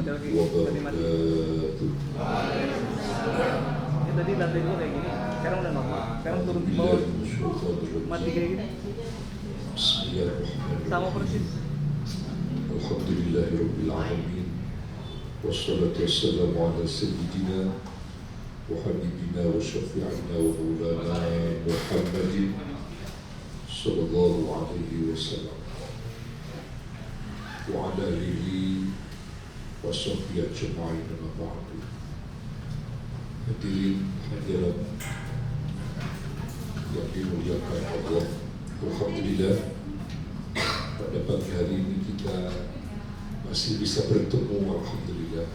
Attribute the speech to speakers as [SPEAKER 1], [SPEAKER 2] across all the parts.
[SPEAKER 1] model kayak gini tadi mati. Ini tadi lantai dua kayak gini, sekarang udah normal. Sekarang turun ke bawah, mati kayak gini. Sama persis.
[SPEAKER 2] Alhamdulillahirabbil alamin. Wassalatu wassalamu ala sayyidina wa habibina wa syafi'ina wa maulana Muhammadin sallallahu alaihi wasallam wa ala alihi wa sahbihi ajma'in amma ba'du. Hadirin hadirat yang dimuliakan Allah, alhamdulillah pada pagi hari ini kita masih bisa bertemu, alhamdulillah,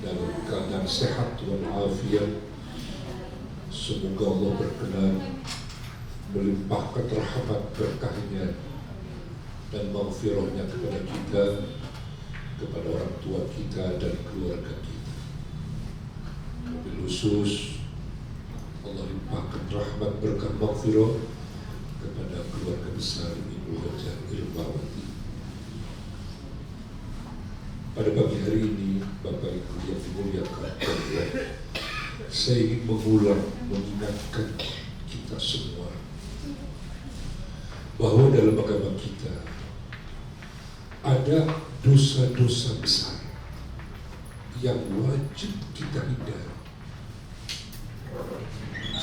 [SPEAKER 2] dalam keadaan sehat walafiat. Semoga Allah berkenan melimpahkan rahmat berkahnya dan maghfirahnya kepada kita, kepada orang tua kita dan keluarga kita. Wabil khusus Allah limpahkan rahmat berkah maghfirah kepada keluarga besar Ibu Hajah Irmawati. Pada pagi hari ini, Bapak Ibu yang dimuliakan Allah, saya ingin mengingatkan kita semua bahwa dalam agama kita ada dosa-dosa besar yang wajib kita hindari.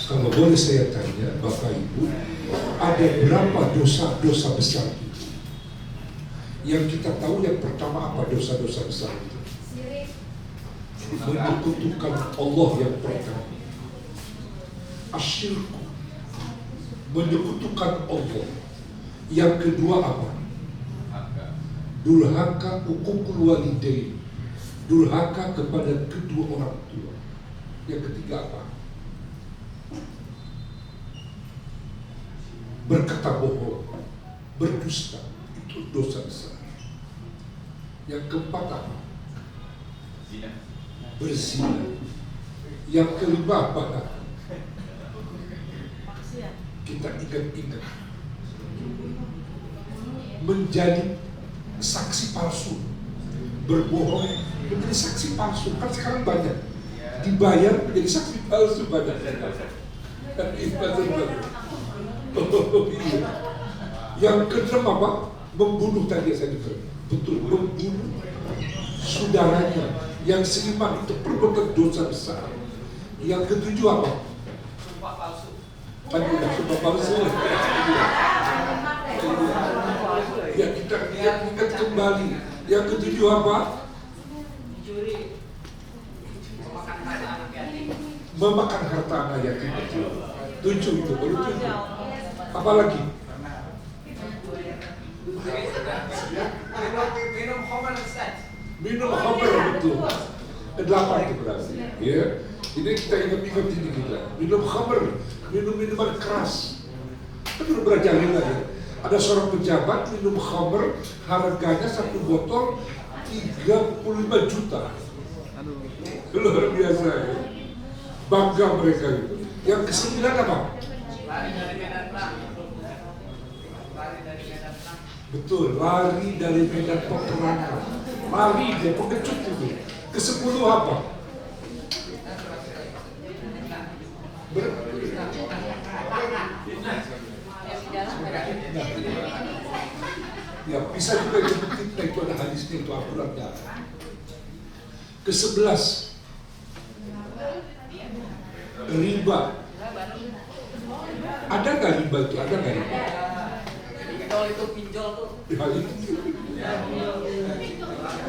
[SPEAKER 2] Kalau boleh saya tanya Bapak Ibu, ada berapa dosa-dosa besar itu? Yang kita tahu yang pertama apa dosa-dosa besar itu? Menyekutukan Allah yang pertama. Asyirku, menyekutukan Allah. Yang kedua apa? Durhaka uququl walidain, durhaka kepada kedua orang tua. Yang ketiga apa? Berkata bohong, berdusta, itu dosa besar. Yang keempat apa? Berzina. Yang kelima apa? Kita ingat-ingat menjadi saksi palsu, berbohong menjadi saksi palsu. Kan sekarang banyak dibayar menjadi saksi palsu banyak. Yang keenam apa? Membunuh tadi saya dengar. Betul, membunuh saudaranya yang seiman, itu perbuatan dosa besar. Yang ketujuh apa?
[SPEAKER 1] Sumpah palsu.
[SPEAKER 2] Sumpah palsu. Ya, kita ingat kembali. Yang ketujuh apa?
[SPEAKER 1] Mencuri. Memakan harta anak yatim.
[SPEAKER 2] Memakan harta anak yatim. Tujuh itu, baru tujuh. Apa lagi?
[SPEAKER 1] Minum khamar Ustaz.
[SPEAKER 2] Minum khamar, betul. Delapan itu berarti. Ya, ini kita ingat-ingat ini kita. Minum khamar, minum minuman keras. Itu merajalela ya. Ada seorang pejabat minum khamar, harganya satu botol 35 juta. Luar biasa ya. Bangga mereka itu. Yang kesembilan apa?
[SPEAKER 1] Lari dari medan perang. Lari dari medan perang.
[SPEAKER 2] Betul, lari dari medan peperangan. Lari dia pengecut itu. Kesepuluh apa? Ya, bisa juga kita itu ada hadisnya itu akuratnya. Ke-11 riba. Ada nggak riba itu? Ada nggak riba?
[SPEAKER 1] Pinjol itu pinjol tuh.
[SPEAKER 2] Ya, itu.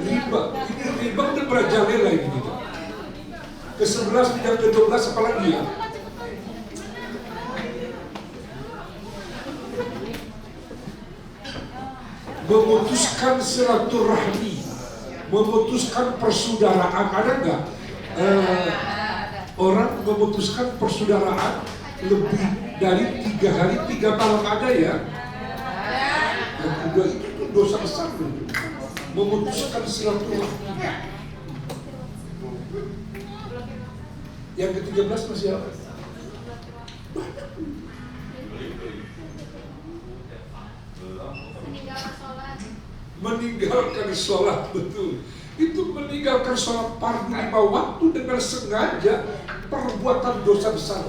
[SPEAKER 2] Riba. Ini riba udah merajalela ini kita. Ke-11 yang ke-12 apa lagi ya? Memutuskan silaturahmi, memutuskan persaudaraan. Ada nggak orang memutuskan persaudaraan lebih dari 3 hari 3 malam? Ada ya? Yang kedua itu dosa besar itu. Memutuskan silaturahmi. Yang ke-13 masih apa? Meninggalkan sholat, betul. itu meninggalkan sholat fardu 5 waktu dengan sengaja, perbuatan dosa besar.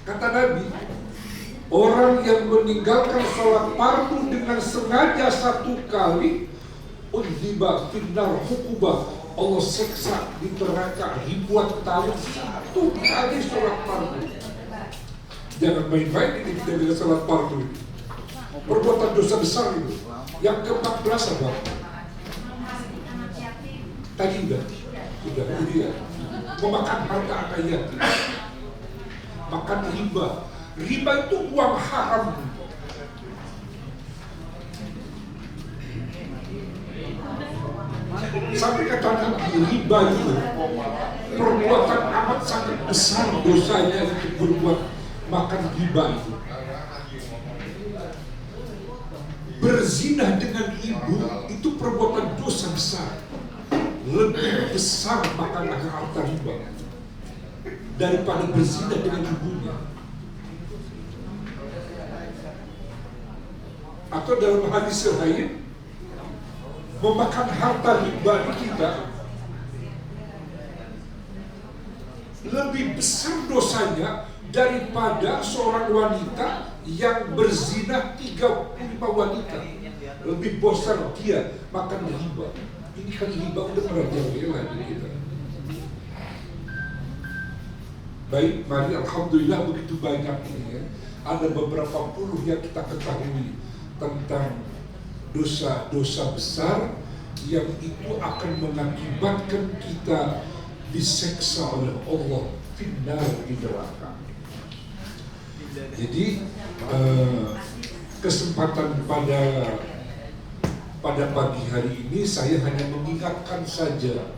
[SPEAKER 2] Kata Nabi, orang yang meninggalkan sholat fardu dengan sengaja 1 kali, udhiba finnar hukubah, Allah seksa di neraka ribuan tahun 1 kali sholat fardu. Jangan main-main ini kita dengan sholat fardu ini. Perbuatan dosa besar itu. Yang ke-14 apa? Tadi sudah dia memakan harta anak yatim, makan riba. Riba itu uang haram. Sampai kata Nabi, riba itu perbuatan amat sangat besar dosanya untuk berbuat makan riba itu. Berzina dengan ibu itu perbuatan dosa besar. Lebih besar makan harta riba daripada berzina dengan ibunya. Atau dalam hadis lain, memakan harta riba di kita lebih besar dosanya daripada seorang wanita yang berzina 35 wanita. Lebih besar dia makan riba. Ini kan riba udah merajalela di kita. Baik, mari alhamdulillah begitu banyak ini ya. Ada beberapa puluh yang kita ketahui tentang dosa-dosa besar yang itu akan mengakibatkan kita diseksa oleh Allah finnar di neraka. Jadi kesempatan pada pagi hari ini saya hanya mengingatkan saja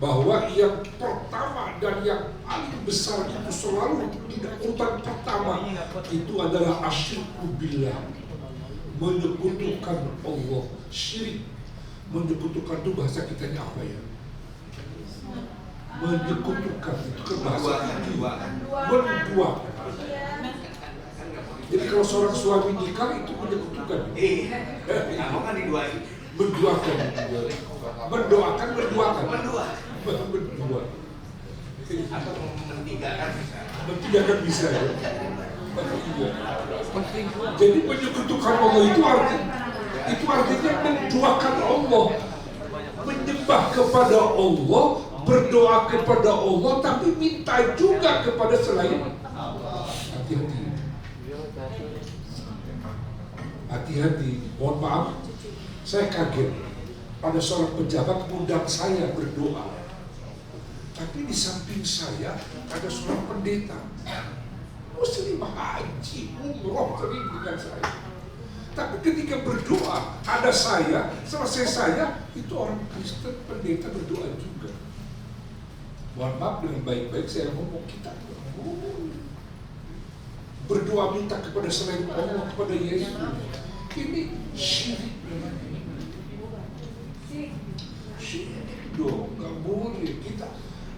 [SPEAKER 2] bahwa yang pertama dan yang paling besar itu selalu tidak urutan pertama itu adalah asyirku billah, menyekutukan Allah. Syirik, menyekutukan itu bahasa kitanya apa ya? Menyekutukan itu kan bahasa Hindu, menduakan. Jadi kalau seorang suami nikah itu menyekutukan.
[SPEAKER 3] Kamu kan diduain.
[SPEAKER 2] Menduakan. Mendoakan, menduakan.
[SPEAKER 3] Mendua.
[SPEAKER 2] Mendua.
[SPEAKER 3] Atau mentigakan bisa.
[SPEAKER 2] Mentigakan bisa ya. Iya.
[SPEAKER 1] Penting juga.
[SPEAKER 2] Jadi menyekutukan Allah itu artinya menduakan Allah, menyembah kepada Allah, berdoa kepada Allah, tapi minta juga kepada selain. Hati-hati, mohon maaf, saya kaget pada seorang pejabat undang saya berdoa, tapi di samping saya ada seorang pendeta Muslim haji umroh sering dengan saya. Tapi ketika berdoa ada saya, selesai saya itu orang Kristen pendeta berdoa juga. Mohon maaf, dengan baik-baik saya ngomong, kita berdoa minta kepada selain Allah, kepada Yesus. Ini syirik namanya. Syirik dong, nggak boleh.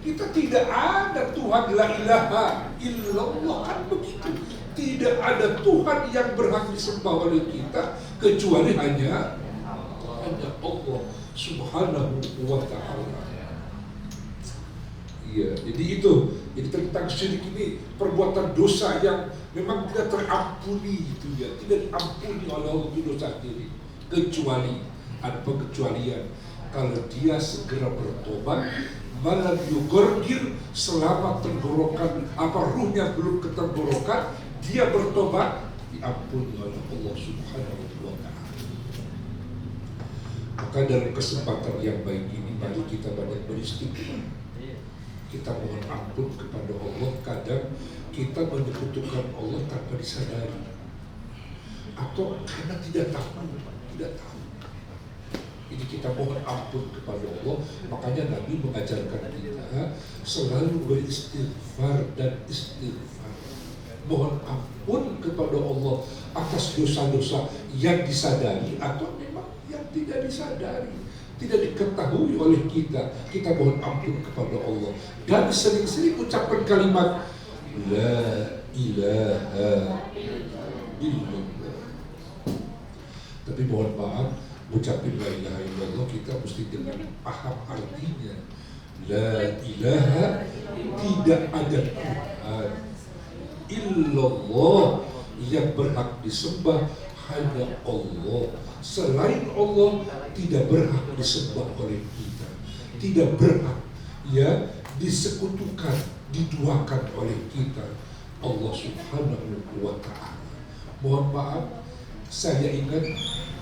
[SPEAKER 2] Kita tidak ada Tuhan, la ilaha illallah, kan begitu. Tidak ada Tuhan yang berhak disembah oleh kita kecuali hanya Allah Subhanahu wa ta'ala. Iya, jadi itu. Jadi tentang syirik ini perbuatan dosa yang memang tidak terampuni itu ya, tidak diampuni oleh Allah itu dosa sendiri, kecuali ada pengecualian kalau dia segera bertobat, malah yugorgir selama tenggorokan ruhnya belum ketenggorokan, dia bertobat diampuni oleh Allah Subhanahu wa ta'ala. Maka dalam kesempatan yang baik ini mari kita banyak beristighfar. Kita mohon ampun kepada Allah. Kadang kita menyekutukan Allah tanpa disadari atau karena tidak tahu. Jadi kita mohon ampun kepada Allah. Makanya Nabi mengajarkan kita selalu beristighfar dan istighfar. Mohon ampun kepada Allah atas dosa-dosa yang disadari atau memang yang tidak disadari, tidak diketahui oleh kita. Kita mohon ampun kepada Allah dan sering-sering ucapkan kalimat la ilaha illallah. Tapi mohon maaf, ucapin la ilaha illallah, kita mesti dengan paham artinya. La ilaha, tidak ada Tuhan illallah, yang berhak disembah hanya Allah. Selain Allah tidak berhak disembah oleh kita, tidak berhak ya disekutukan, diduakan oleh kita, Allah Subhanahu wa Ta'ala. Mohon maaf, saya ingat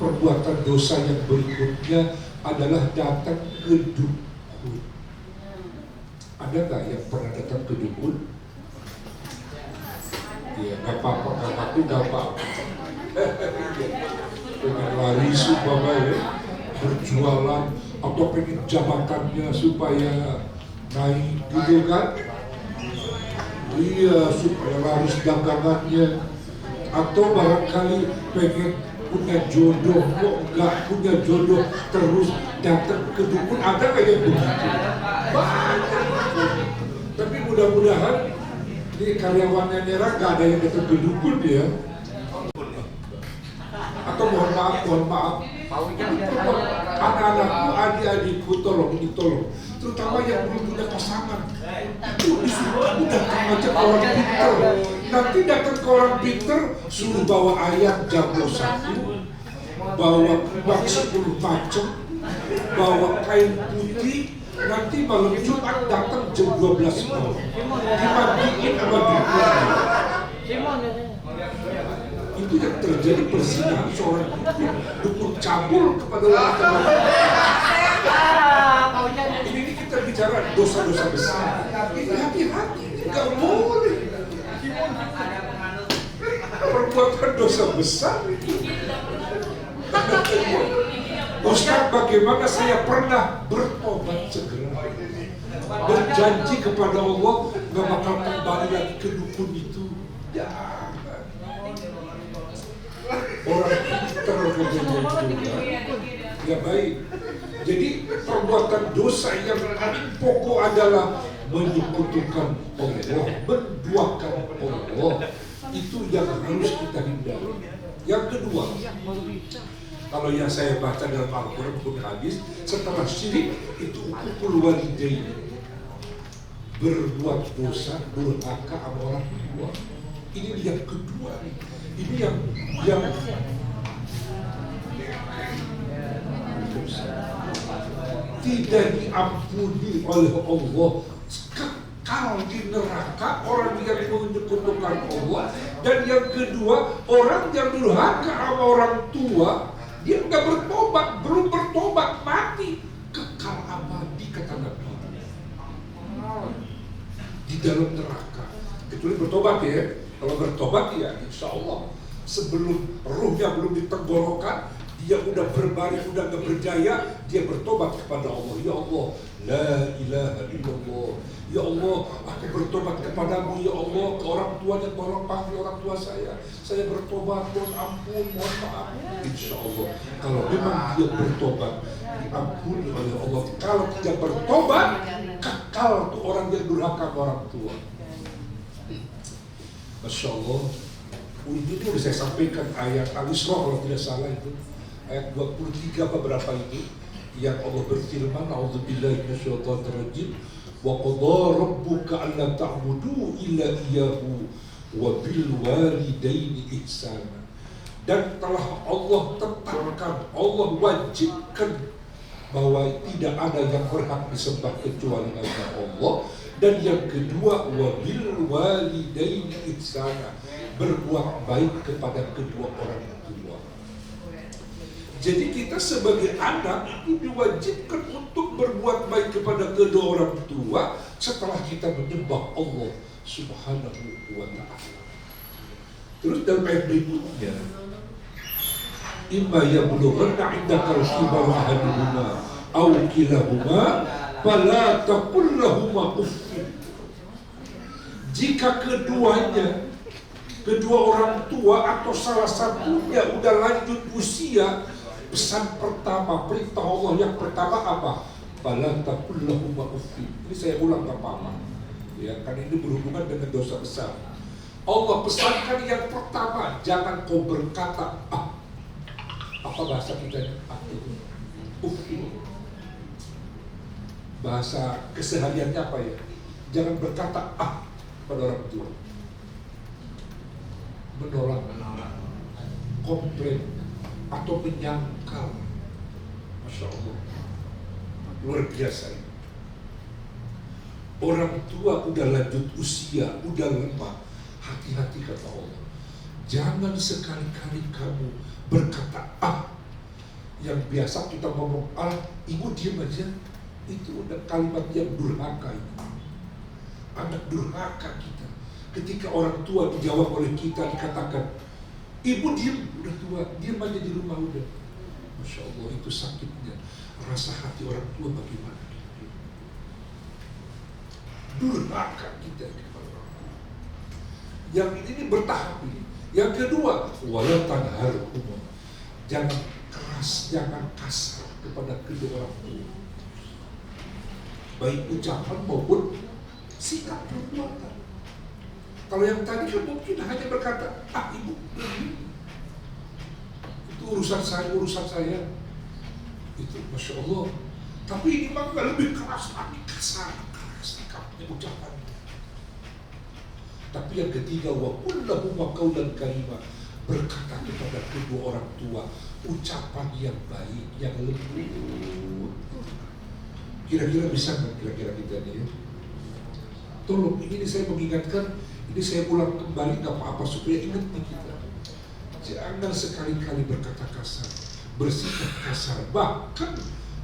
[SPEAKER 2] perbuatan dosa yang berikutnya adalah datang ke dukun. Ada nggak yang pernah datang ke dukun? Ya, nggak apa-apa, nggak apa-apa. Pengen lari supaya berjualan atau pengen jabatannya supaya naik gitu kan? Iya, supaya laris dagangannya, atau barangkali pengen punya jodoh, kok nggak punya jodoh terus datang ke dukun. Ada nggak yang begitu? Banyak. Tapi mudah-mudahan ini karyawannya Nera nggak ada yang datang ke dukun ya. Atau mohon maaf, anak-anakku, adik-adikku, tolong, terutama yang belum punya pasangan, itu disuruh datang aja ke orang pinter. Nanti datang ke orang pinter, suruh bawa ayam jago 1, bawa kubak 10 macam, bawa kain putih. Nanti malam Jumat datang jam 12 malam, dimandiin sama dukun. Itu yang terjadi perzinahan seorang dukun cabul kepada orang. Ini kita bicara dosa-dosa besar. Ini hati-hati, nggak boleh. Perbuatan dosa besar. Ustaz, bagaimana saya pernah bertobat segera, berjanji kepada Allah nggak bakal kembali lagi ke dukun itu. Orang pintar ya baik. Jadi perbuatan dosa yang paling pokok adalah menyekutukan Allah, menduakan Allah. Itu yang harus kita hindari. Yang kedua, kalau yang saya baca dalam Al-Quran pun hadis, setelah syirik itu ukul walidain, berbuat dosa, durhaka sama orang tua. Ini yang kedua. Ini yang tidak diampuni oleh Allah, kekal di neraka orang yang menyekutukan Allah. Dan yang kedua, orang yang durhaka sama orang tua, dia nggak bertobat, belum bertobat, mati, kekal abadi kata Nabi di dalam neraka. Kecuali bertobat ya. Kalau bertobat ya insya Allah sebelum ruhnya belum ditenggorokan, dia udah berbaring, udah gak berdaya, dia bertobat kepada Allah. Ya Allah, la ilaha illallah. Ya Allah, aku bertobat kepadamu ya Allah, ke orang tuanya, tolong panggil orang tua saya bertobat, mohon ampun, mohon maaf. Insya Allah, kalau memang dia bertobat, diampuni oleh Allah. Kalau tidak bertobat, kekal tuh orang yang durhaka ke orang tua. Masya Allah, ini udah saya sampaikan ayat Al-Isra kalau tidak salah itu ayat 23 beberapa ini yang Allah berfirman, A'udzubillahi minasyaitonir rajim, wa qadha rabbuka alla ta'budu illa iyyahu wa bil walidaini ihsana. Dan telah Allah tetapkan, Allah wajibkan bahwa tidak ada yang berhak disembah kecuali hanya Allah. Dan yang kedua, wabil walidaini ihsana, berbuat baik kepada kedua orang tua. Jadi kita sebagai anak itu diwajibkan untuk berbuat baik kepada kedua orang tua setelah kita menyembah Allah Subhanahu wa Ta'ala. Terus dalam ayat berikutnya, imma yablughanna 'indaka al-kibara ahaduhuma aw kilahuma fala taqul lahumā uffin. Jika keduanya, kedua orang tua atau salah satunya udah lanjut usia, pesan pertama, perintah Allah yang pertama apa? Fala taqul lahumā uffin. Ini saya ulang Bapak. Ya, kan ini berhubungan dengan dosa besar. Allah pesankan yang pertama, jangan kau berkata Apa bahasa kita? Itu. Bahasa kesehariannya apa ya? Jangan berkata pada orang tua. Menolak, komplain, atau menyangkal. Masya Allah, luar biasa. Orang tua udah lanjut usia, udah lemah. Hati-hati kata Allah. Jangan sekali-kali kamu berkata yang biasa kita ngomong ibu diam aja. Itu udah kalimat yang durhaka itu. Anak durhaka kita. Ketika orang tua dijawab oleh kita dikatakan, ibu diam, udah tua, diam aja di rumah udah. Masya Allah, itu sakitnya rasa hati orang tua bagaimana. Durhaka kita kepada orang tua. Yang ini bertahap ini. Yang kedua, wala tanharhuma. Jangan keras, jangan kasar kepada kedua orang tua. Baik ucapan maupun sikap perbuatan. Kalau yang tadi kan mungkin hanya berkata, ibu, itu urusan saya. Itu Masya Allah. Tapi ini mah lebih keras lagi, kasar, keras sikapnya, ucapannya. Tapi yang ketiga, wa kullahuma qaulan karima, berkata kepada kedua orang tua ucapan yang baik, yang lembut. Kira-kira bisa nggak kira-kira kita nih ya? Tolong, ini saya mengingatkan, ini saya ulang kembali nggak apa-apa supaya ingat nih kita. Jangan sekali-kali berkata kasar, bersikap kasar, bahkan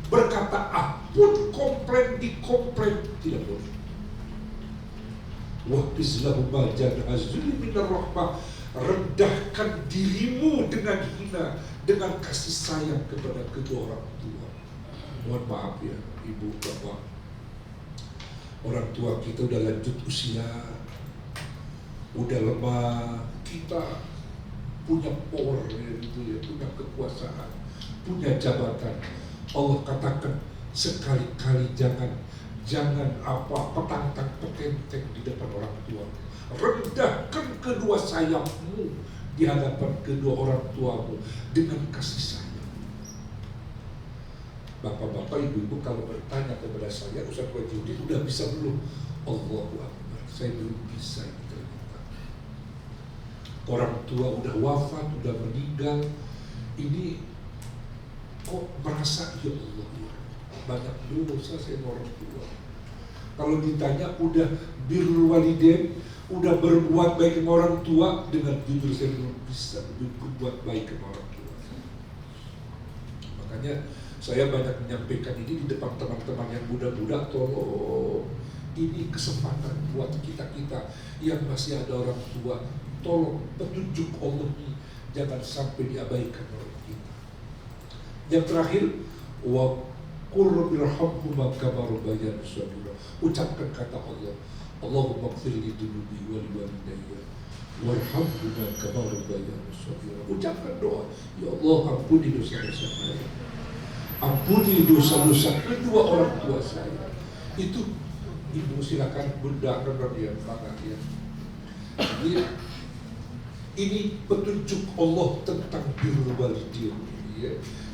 [SPEAKER 2] berkata pun komplain dikomplain tidak boleh. Wahbizlahuma janahazuli minar rahmah, rendahkan dirimu dengan hina, dengan kasih sayang kepada kedua orang tua. Mohon maaf ya, ibu, bapak, orang tua kita udah lanjut usia, udah lemah, kita punya power gitu ya, punya kekuasaan, punya jabatan. Allah katakan sekali-kali jangan petantang petenteng di depan orang tua. Rendahkan kedua sayapmu di hadapan kedua orang tuamu dengan kasih sayang. Bapak-bapak, ibu-ibu kalau bertanya kepada saya, Ustaz Wajidin udah bisa belum? Allahu Akbar, saya belum bisa ini ternyata. Orang tua udah wafat, udah meninggal, ini kok merasa ya Allah, banyak dosa saya orang tua. Kalau ditanya udah birrul walidain, udah berbuat baik sama orang tua, dengan jujur saya belum bisa berbuat baik sama orang tua. Makanya saya banyak menyampaikan ini di depan teman-teman yang muda-muda. Tolong, ini kesempatan buat kita-kita yang masih ada orang tua. Tolong, petunjuk Allah ini jangan sampai diabaikan oleh kita. Yang terakhir, wa qur rabbiirhamhuma kama rabbayani shaghira. Ucapkan kata Allah, Allahumma ighfir li dhunubi wa li walidayya warhamhuma kama rabbayani shaghira. Ucapkan doa, ya Allah ampuni dosa-dosa saya, ampuni dosa-dosa kedua orang tua saya. Itu ibu silakan bunda kemudian tangan ya. Ini petunjuk Allah tentang birrul walidain ya.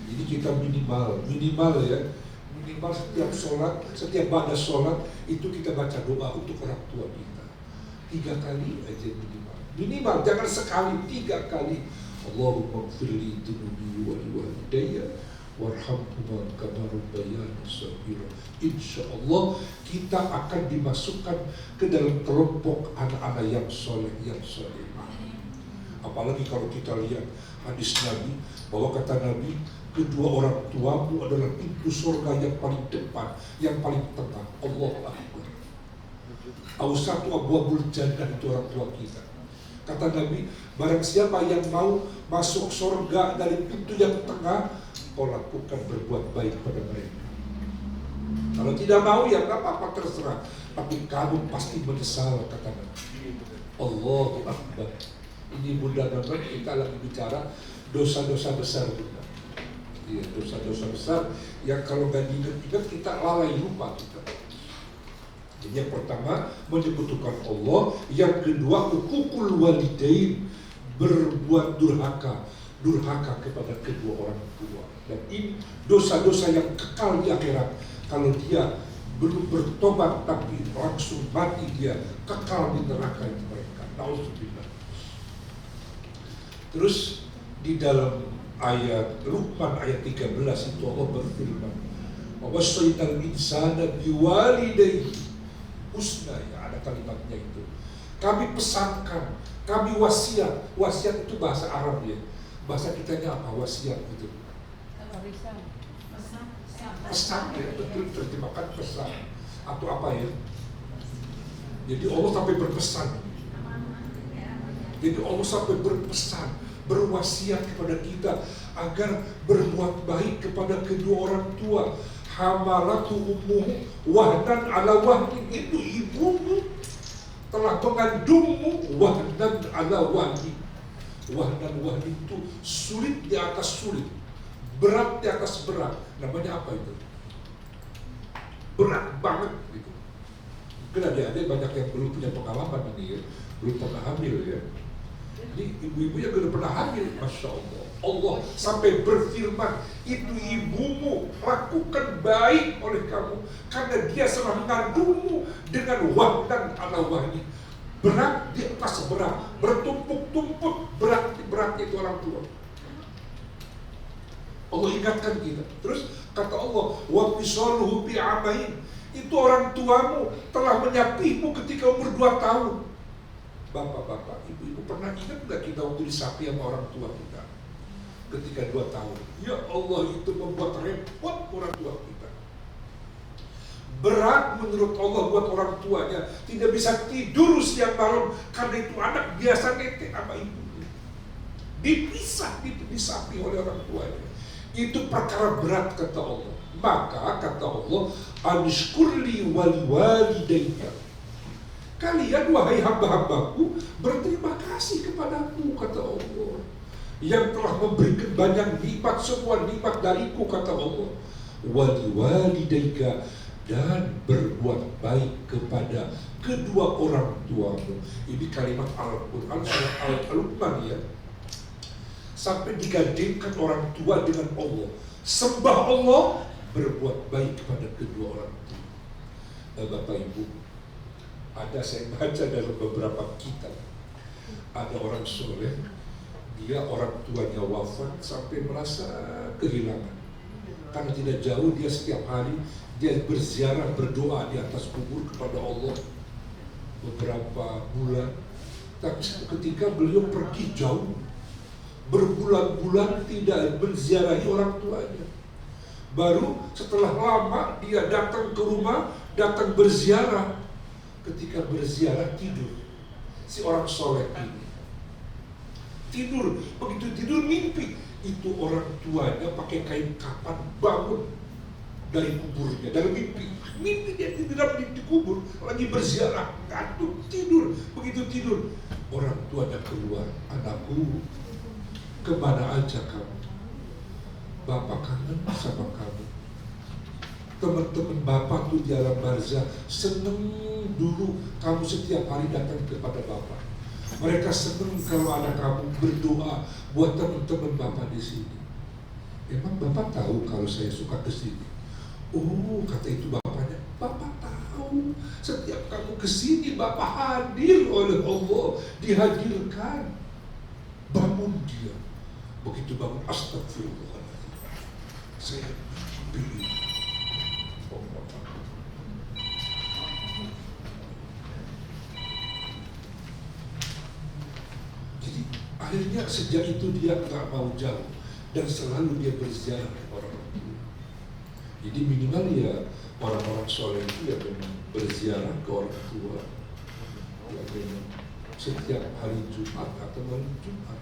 [SPEAKER 2] Jadi kita minimal setiap sholat, setiap pada sholat itu kita baca doa untuk orang tua kita 3 kali aja minimal, jangan sekali, 3 kali. Allahumma ighfirli dhunubi wa li walidayya warhamhuma kama rabbayani shaghira. Insyaallah kita akan dimasukkan ke dalam kelompok anak-anak yang soleh, yang solehah. Apalagi kalau kita lihat hadis Nabi, bahwa kata Nabi, kedua orang tuamu adalah pintu surga yang paling depan, yang paling tengah. Allahu Akbar. Awsatu abwabul jannah, itu orang tua kita. Kata Nabi, barang siapa yang mau masuk surga dari pintu yang tengah, kau lakukan berbuat baik pada mereka. Kalau tidak mau ya nggak apa-apa, terserah. Tapi kamu pasti menyesal, kata Nabi. Allahu Akbar. Ini bunda dan kita lagi bicara dosa-dosa besar juga. Iya, dosa-dosa besar yang kalau nggak diingat-ingat kita lalai lupa kita. Jadi yang pertama menyekutukan Allah, yang kedua hukukul walidain, berbuat durhaka durhaka kepada kedua orang tua. Dan ini dosa-dosa yang kekal di akhirat. Kalau dia belum bertobat tapi langsung mati, dia kekal di neraka itu mereka. Nauzubillah. Terus di dalam ayat Luqman ayat 13 itu Allah berfirman, "Wawasainal insana biwalidayhi husna." Ya, ada kalimatnya itu. Kami pesankan, kami wasiat. Wasiat itu bahasa Arab ya. Bahasa kitanya apa? Wasiat itu. Pesan ya, betul, terjemahkan pesan atau apa ya? Jadi Allah sampai berpesan. Jadi Allah sampai berpesan, berwasiat kepada kita agar berbuat baik kepada kedua orang tua. Hamalatu ummuhu wahnan ala wahnin, itu ibumu telah mengandungmu wahnan ala wahnin. Wahnan wahnin itu sulit di atas sulit, berat di atas berat. Namanya apa itu? Berat banget gitu. Mungkin adik-adik banyak yang belum punya pengalaman ini ya, belum pernah hamil ya. Ini ibu-ibu yang belum pernah hamil, Masya Allah. Allah sampai berfirman, itu ibumu lakukan baik oleh kamu karena dia telah mengandungmu dengan wahdan ala wahni. Berat di atas berat, bertumpuk-tumpuk berat itu orang tua. Allah ingatkan kita. Terus kata Allah, wa fisaluhu bi'amain, itu orang tuamu telah menyapimu ketika umur 2 tahun. Bapak-bapak, ibu-ibu pernah ingat nggak kita waktu disapi sama orang tua kita ketika 2 tahun? Ya Allah, itu membuat repot orang tua kita. Berat menurut Allah buat orang tuanya, tidak bisa tidur siang malam karena itu anak biasa netek sama ibu. Dipisah, disapi oleh orang tuanya. Itu perkara berat kata Allah. Maka kata Allah, anishkurli waliwalidayya, kalian wahai hamba-hambaku berterima kasih kepadaku kata Allah, yang telah memberikan banyak nikmat, semua nikmat dariku kata Allah. Waliwalidayka, dan berbuat baik kepada kedua orang tuamu. Ini kalimat Al-Quran surat Al-Luqman ya. Sampai digandingkan orang tua dengan Allah. Sembah Allah, berbuat baik kepada kedua orang tua. Bapak Ibu, ada saya baca dalam beberapa kitab, ada orang soleh, dia orang tuanya wafat sampai merasa kehilangan. Karena tidak jauh, dia setiap hari dia berziarah, berdoa di atas kubur kepada Allah beberapa bulan. Tapi ketika beliau pergi jauh, berbulan-bulan tidak menziarahi orang tuanya. Baru setelah lama dia datang ke rumah, datang berziarah. Ketika berziarah tidur, si orang soleh ini tidur, begitu tidur mimpi, itu orang tuanya pakai kain kapan bangun dari kuburnya, dalam mimpi dia tidak di kubur, lagi berziarah, ngantuk, tidur. Begitu tidur, orang tuanya keluar, anakku, kemana aja kamu? Bapak kangen sama kamu. Teman-teman bapak tuh di alam barzah seneng dulu kamu setiap hari datang kepada bapak. Mereka seneng kalau anak kamu berdoa buat teman-teman bapak di sini. Emang bapak tahu kalau saya suka ke sini? Oh, kata itu bapaknya. Bapak tahu setiap kamu ke sini bapak hadir oleh Allah, dihadirkan. Bangun dia. Begitu bangun, astagfirullahaladzim, saya pilih. Jadi akhirnya sejak itu dia nggak mau jauh dan selalu dia berziarah ke orang-orang tua. Jadi minimal ya orang-orang soleh itu ya memang berziarah ke orang tua. Ya memang setiap hari Jumat atau malam Jumat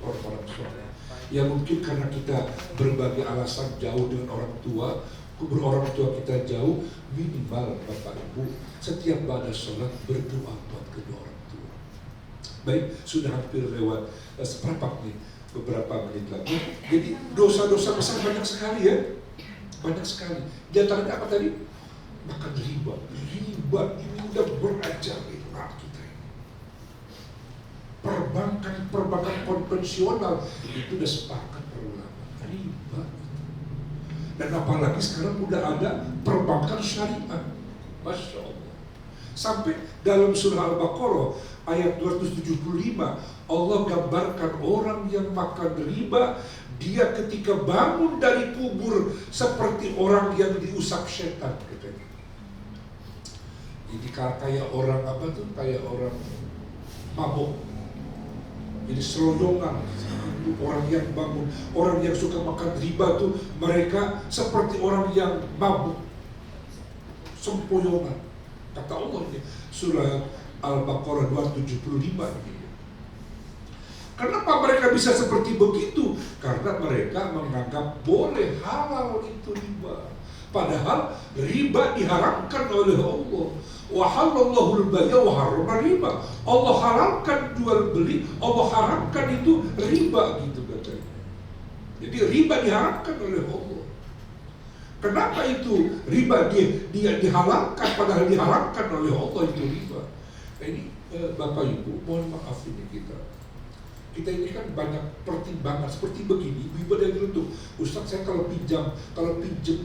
[SPEAKER 2] orang-orang soleh. Ya mungkin karena kita berbagai alasan jauh dengan orang tua, orang tua kita jauh, minimal Bapak Ibu setiap pada sholat berdoa buat kedua orang tua. Baik, sudah hampir lewat seperempat nih, beberapa menit lagi. Jadi dosa-dosa besar banyak sekali ya, banyak sekali. Di antaranya apa tadi? Makan riba ini udah berajaib kita ini. Perbankan perbankan konvensional itu udah sepakat ulama riba. Dan apalagi sekarang udah ada perbankan syariah, Masya Allah. Sampai dalam surah Al-Baqarah ayat 275 Allah gambarkan orang yang makan riba, dia ketika bangun dari kubur seperti orang yang diusap setan, katanya. Jadi kayak orang apa tuh? Kayak orang mabuk. Jadi serodongan itu orang yang bangun, orang yang suka makan riba tuh mereka seperti orang yang mabuk, sempoyongan. Kata Allah ini surah Al-Baqarah 275 ini. Kenapa mereka bisa seperti begitu? Karena mereka menganggap boleh halal itu riba. Padahal riba diharamkan oleh Allah. Wa halallahu al-bay'a wa harrama riba. Allah haramkan jual beli, Allah haramkan itu riba gitu katanya. Jadi riba diharamkan oleh Allah. Kenapa itu riba dia dihalalkan padahal diharamkan oleh Allah itu riba? Ini Bapak Ibu, mohon maaf ini kita ini kan banyak pertimbangan seperti begini. Ibu ada yang tuh, Ustaz saya kalau pinjam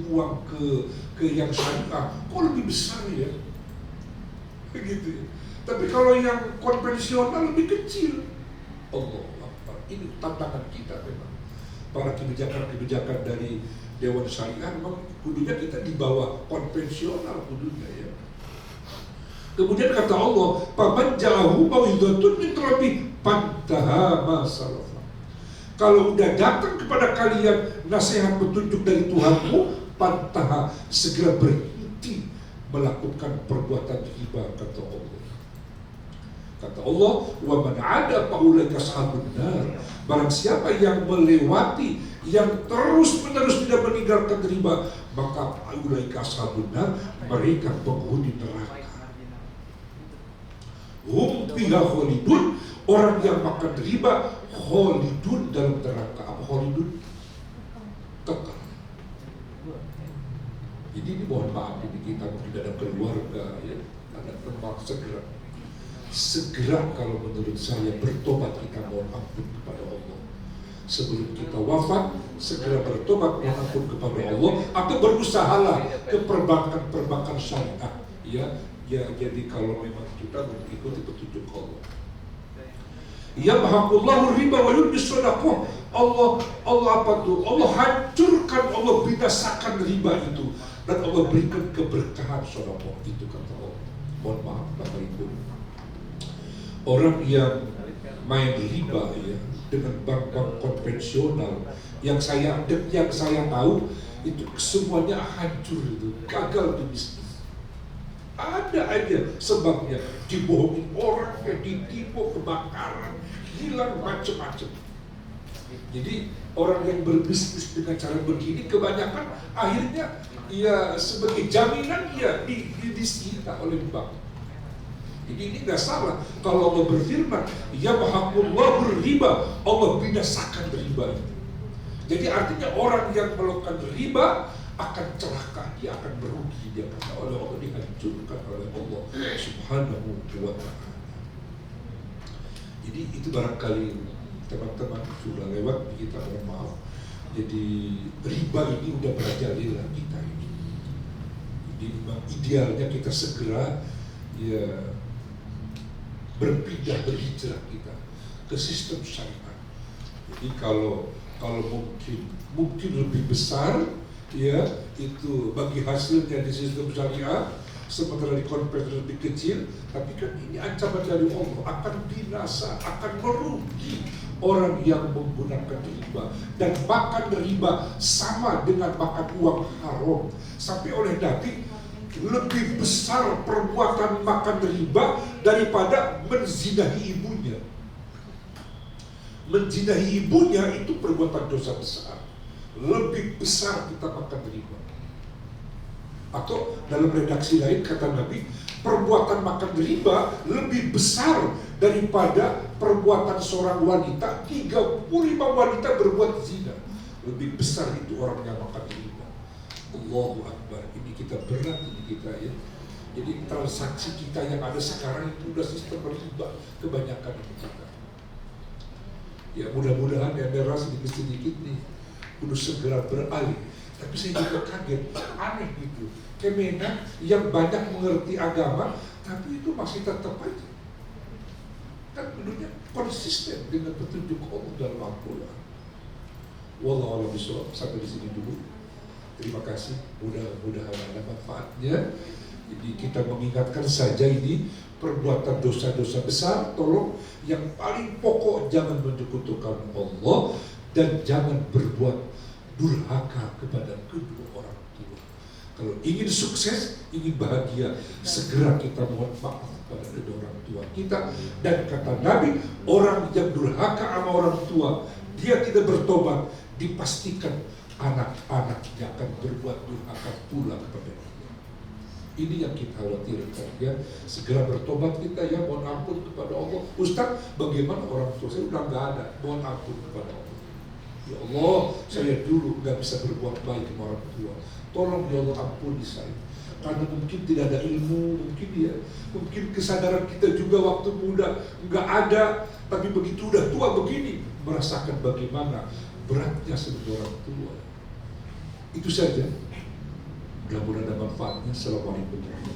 [SPEAKER 2] uang ke yang syariah, kok lebih besar ya? Begitu ya. Tapi kalau yang konvensional lebih kecil. Allah Akbar. Ini tantangan kita memang. Para kebijakan dari Dewan Syariah memang kudunya kita di bawah konvensional kudunya ya. Kemudian kata Allah, "Faman ja'ahu mau'izatun min rabbih fantaha ma salafa." Kalau udah datang kepada kalian nasihat petunjuk dari Tuhanmu, fantaha, segera berhenti melakukan perbuatan riba, kata Allah. Kata Allah, "Wa man 'ada fa ulaika ashabun nar." Barang siapa yang melewati, yang terus-menerus tidak meninggalkan riba, maka ulaika ashabun nar, mereka penghuni neraka. Hum fiha khalidun, orang yang makan riba khalidun dalam neraka. Apa khalidun? Kekal. Jadi ini mohon maaf, ini kita mungkin ada keluarga ya, ada tempat segera kalau menurut saya bertobat, kita mohon ampun kepada Allah sebelum kita wafat, segera bertobat mohon ampun kepada Allah, atau berusahalah ke perbankan syariah ya. Ya, jadi kalau memang kita mengikuti petunjuk Allah. Yamhaqullahu riba wa yurbis shadaqah. Allah apa tuh? Allah hancurkan, Allah binasakan riba itu, dan Allah berikan keberkahan sedekah itu, kata Allah. Mohon maaf Bapak Ibu. Orang yang main riba ya dengan bank-bank konvensional yang saya tahu itu semuanya hancur, itu gagal tuh bisnis. Ada aja sebabnya, dibohongin orang, ditipu, kebakaran, hilang, macam-macam. Jadi orang yang berbisnis dengan cara begini kebanyakan akhirnya ya sebagai jaminan ya disita oleh bank. Jadi ini nggak salah kalau Allah berfirman, yamhaqullahu riba, Allah binasakan riba itu. Jadi artinya orang yang melakukan riba akan celaka, dia akan merugi, dia kata oleh Allah, dihancurkan oleh Allah Subhanahu wa ta'ala. Jadi itu barangkali teman-teman sudah lewat, kita mohon maaf. Jadi riba ini udah merajalela kita ini. Jadi idealnya kita segera ya berhijrah kita ke sistem syariah. Jadi kalau mungkin lebih besar ya itu bagi hasilnya di sistem syariah, sementara di konvensional lebih kecil. Tapi kan ini ancaman dari Allah, akan binasa, akan merugi orang yang menggunakan riba. Dan makan riba sama dengan makan uang haram. Sampai oleh Nabi, lebih besar perbuatan makan riba daripada menzinahi ibunya. Menzinahi ibunya itu perbuatan dosa besar. Lebih besar kita makan riba. Atau dalam redaksi lain kata Nabi, perbuatan makan riba lebih besar daripada perbuatan seorang wanita, 35 wanita berbuat zina. Lebih besar itu orang yang makan riba. Allahu Akbar. Ini kita berat, ini kita ya. Jadi transaksi kita yang ada sekarang itu udah sistem riba kebanyakan ini kita. Ya mudah-mudahan yang merah sedikit-sedikit nih udah segera beralih. Tapi saya juga kaget, aneh gitu. Kemenak yang banyak mengerti agama, tapi itu masih tetap aja. Kan menurutnya konsisten dengan petunjuk Allah dalam Al-Quran. Wallahu a'lam bishawab. Sampai di sini dulu. Terima kasih. Mudah-mudahan ada manfaatnya. Jadi kita mengingatkan saja ini perbuatan dosa-dosa besar. Tolong yang paling pokok jangan menyekutukan Allah dan jangan berbuat durhaka kepada kedua orang tua. Kalau ingin sukses, ingin bahagia, segera kita mohon maaf kepada kedua orang tua kita. Dan kata Nabi, orang yang durhaka sama orang tua, dia tidak bertobat, dipastikan anak-anaknya akan berbuat durhaka pula kepada dia. Ini yang kita khawatirkan ya. Segera bertobat kita ya, mohon ampun kepada Allah. Ustaz, bagaimana orang tua saya udah nggak ada, mohon ampun kepada Allah. Ya Allah, saya dulu nggak bisa berbuat baik ke orang tua. Tolong ya Allah ampuni saya. Karena mungkin tidak ada ilmu, mungkin kesadaran kita juga waktu muda nggak ada, tapi begitu udah tua begini merasakan bagaimana beratnya sebagai orang tua. Itu saja. Mudah-mudahan ada manfaatnya. Assalamualaikum warahmatullahi wabarakatuh.